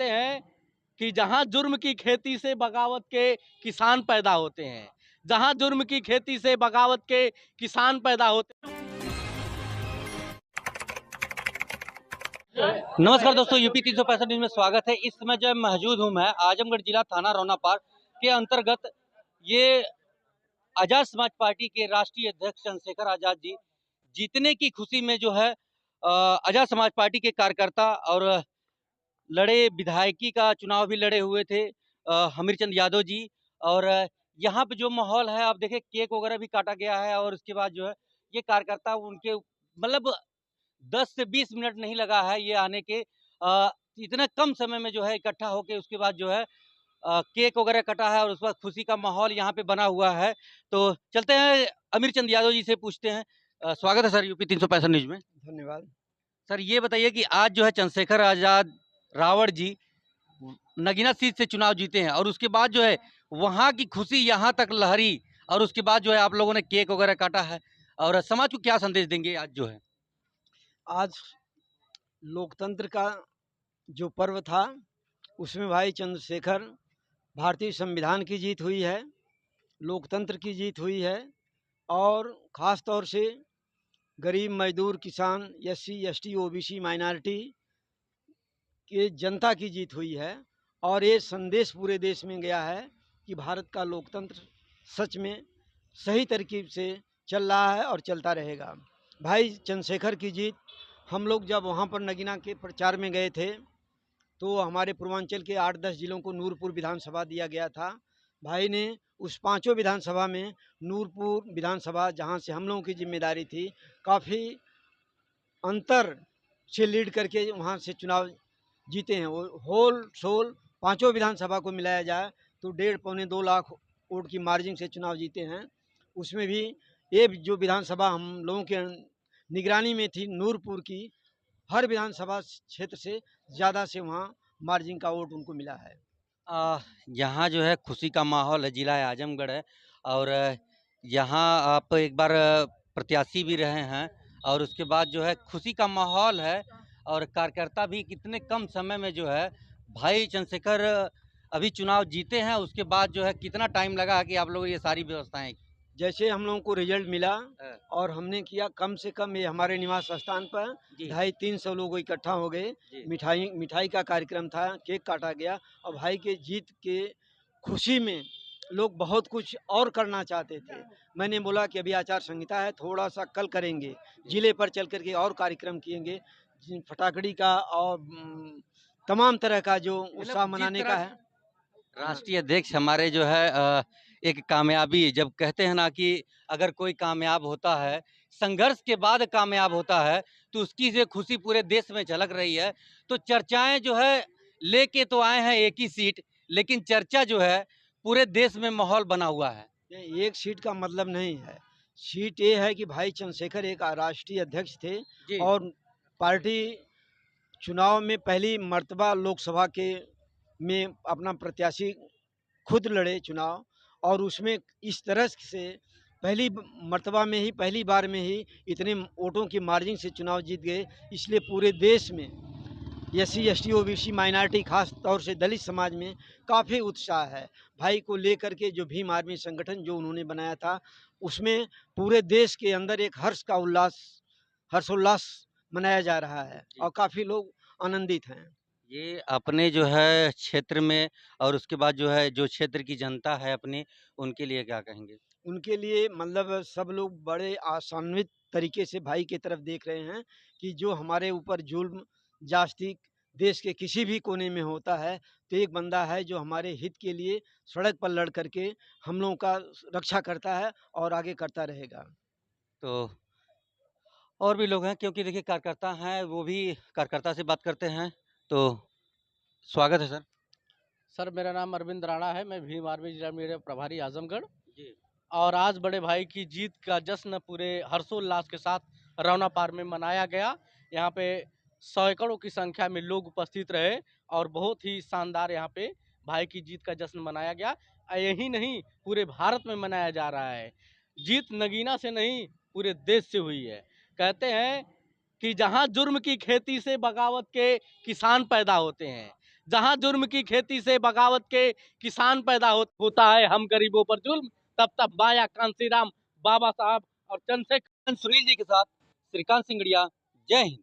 कहते हैं कि जहां जुर्म की खेती से बगावत के किसान पैदा होते हैं, जहां जुर्म की खेती से बगावत के किसान पैदा होते हैं। नमस्कार दोस्तों, यूपी 365 न्यूज में स्वागत है। इस समय जो मौजूद हूं मैं आजमगढ़ जिला थाना रौना पार के अंतर्गत। ये आजाद समाज पार्टी के राष्ट्रीय अध्यक्ष चंद्रशेखर आजाद जी जीतने की खुशी में जो है आजाद समाज पार्टी के कार्यकर्ता और लड़े, विधायकी का चुनाव भी लड़े हुए थे हमीरचंद यादव जी। और यहाँ पे जो माहौल है आप देखें, केक वगैरह भी काटा गया है और उसके बाद जो है ये कार्यकर्ता उनके मतलब 10 से 20 मिनट नहीं लगा है ये आने के। इतना कम समय में जो है इकट्ठा होके उसके बाद जो है केक वगैरह कटा है और उसके बाद खुशी का माहौल यहाँ पे बना हुआ है। तो चलते हैं हमीरचंद यादव जी से पूछते हैं। स्वागत है सर यूपी 365 न्यूज में। धन्यवाद। सर ये बताइए कि आज जो है चंद्रशेखर आजाद रावण जी नगीना सीट से चुनाव जीते हैं और उसके बाद जो है वहां की खुशी यहाँ तक लहरी और उसके बाद जो है आप लोगों ने केक वगैरह काटा है और समाज को क्या संदेश देंगे आज जो है? आज लोकतंत्र का जो पर्व था उसमें भाई चंद्रशेखर भारतीय संविधान की जीत हुई है, लोकतंत्र की जीत हुई है और ख़ास तौर से गरीब मजदूर किसान एससी एसटी ओबीसी माइनॉरिटी के जनता की जीत हुई है। और ये संदेश पूरे देश में गया है कि भारत का लोकतंत्र सच में सही तरकीब से चल रहा है और चलता रहेगा। भाई चंद्रशेखर की जीत, हम लोग जब वहाँ पर नगीना के प्रचार में गए थे तो हमारे पूर्वांचल के 8-10 जिलों को नूरपुर विधानसभा दिया गया था। भाई ने उस पांचों विधानसभा में नूरपुर विधानसभा, जहाँ से हम लोगों की जिम्मेदारी थी, काफ़ी अंतर से लीड करके वहाँ से चुनाव जीते हैं। वो होल सोल पांचों विधानसभा को मिलाया जाए तो 1.5-2 लाख वोट की मार्जिन से चुनाव जीते हैं। उसमें भी ये जो विधानसभा हम लोगों के निगरानी में थी नूरपुर की, हर विधानसभा क्षेत्र से ज़्यादा से वहाँ मार्जिन का वोट उनको मिला है। आ, यहाँ जो है खुशी का माहौल है, जिला आजमगढ़ है और यहाँ आप एक बार प्रत्याशी भी रहे हैं और उसके बाद जो है खुशी का माहौल है और कार्यकर्ता भी कितने कम समय में जो है भाई चंद्रशेखर अभी चुनाव जीते हैं। उसके बाद जो है कितना टाइम लगा कि आप लोग ये सारी व्यवस्थाएं जैसे हम लोगों को रिजल्ट मिला हाँ, और हमने किया, कम से कम ये हमारे निवास स्थान पर जी 250-300 लोग इकट्ठा हो गए। जी मिठाई मिठाई का कार्यक्रम था, केक काटा गया और भाई के जीत के खुशी में लोग बहुत कुछ और करना चाहते थे। मैंने बोला कि अभी आचार संहिता है, थोड़ा सा कल करेंगे, जिले पर चल करके और कार्यक्रम किएंगे, फटाकड़ी का और तमाम तरह का जो उत्साह मतलब जिस मनाने का तरह है। हाँ, राष्ट्रीय अध्यक्ष हमारे जो है एक कामयाबी, जब कहते हैं ना कि अगर कोई कामयाब होता है, संघर्ष के बाद कामयाब होता है, तो उसकी जो खुशी पूरे देश में झलक रही है। तो चर्चाएं जो है लेके तो आए हैं एक ही सीट, लेकिन चर्चा जो है पूरे देश में माहौल बना हुआ है। नहीं, एक सीट का मतलब नहीं है। सीट ये है कि भाई चंद्रशेखर एक राष्ट्रीय अध्यक्ष थे जी और पार्टी चुनाव में पहली मर्तबा लोकसभा के में अपना प्रत्याशी खुद लड़े चुनाव, और उसमें इस तरह से पहली मर्तबा में ही, पहली बार में ही इतने वोटों की मार्जिन से चुनाव जीत गए। इसलिए पूरे देश में एससी एसटी ओबीसी माइनॉरिटी, खास तौर से दलित समाज में काफ़ी उत्साह है। भाई को लेकर के जो भीम आर्मी संगठन जो उन्होंने बनाया था, उसमें पूरे देश के अंदर एक हर्षोल्लास मनाया जा रहा है जी और काफ़ी लोग आनंदित हैं। ये अपने जो है क्षेत्र में और उसके बाद जो है जो क्षेत्र की जनता है अपने, उनके लिए क्या कहेंगे? उनके लिए मतलब सब लोग बड़े आशान्वित तरीके से भाई की तरफ देख रहे हैं कि जो हमारे ऊपर जुल्म जास्ती देश के किसी भी कोने में होता है, तो एक बंदा है जो हमारे हित के लिए सड़क पर लड़ करके हम लोगों का रक्षा करता है और आगे करता रहेगा। तो और भी लोग हैं, क्योंकि देखिए कार्यकर्ता हैं, वो भी कार्यकर्ता से बात करते हैं। तो स्वागत है सर। सर मेरा नाम अरविंद राणा है। मैं भीम आर्मी जिला मीडिया प्रभारी आजमगढ़। जी और आज बड़े भाई की जीत का जश्न पूरे हर्षोल्लास के साथ रौना पार में मनाया गया। यहाँ पे सैकड़ों की संख्या में लोग उपस्थित रहे और बहुत ही शानदार यहाँ पे भाई की जीत का जश्न मनाया गया। यही नहीं, पूरे भारत में मनाया जा रहा है। जीत नगीना से नहीं, पूरे देश से हुई है। कहते हैं कि जहाँ जुर्म की खेती से बगावत के किसान पैदा होते हैं, जहां जुर्म की खेती से बगावत के किसान पैदा होता है, हम गरीबों पर जुल्म, तब तब माया कांसीराम, बाबा साहब और चंद्रशेखर। सुनील जी के साथ श्रीकांत सिंगड़िया। जय हिंद।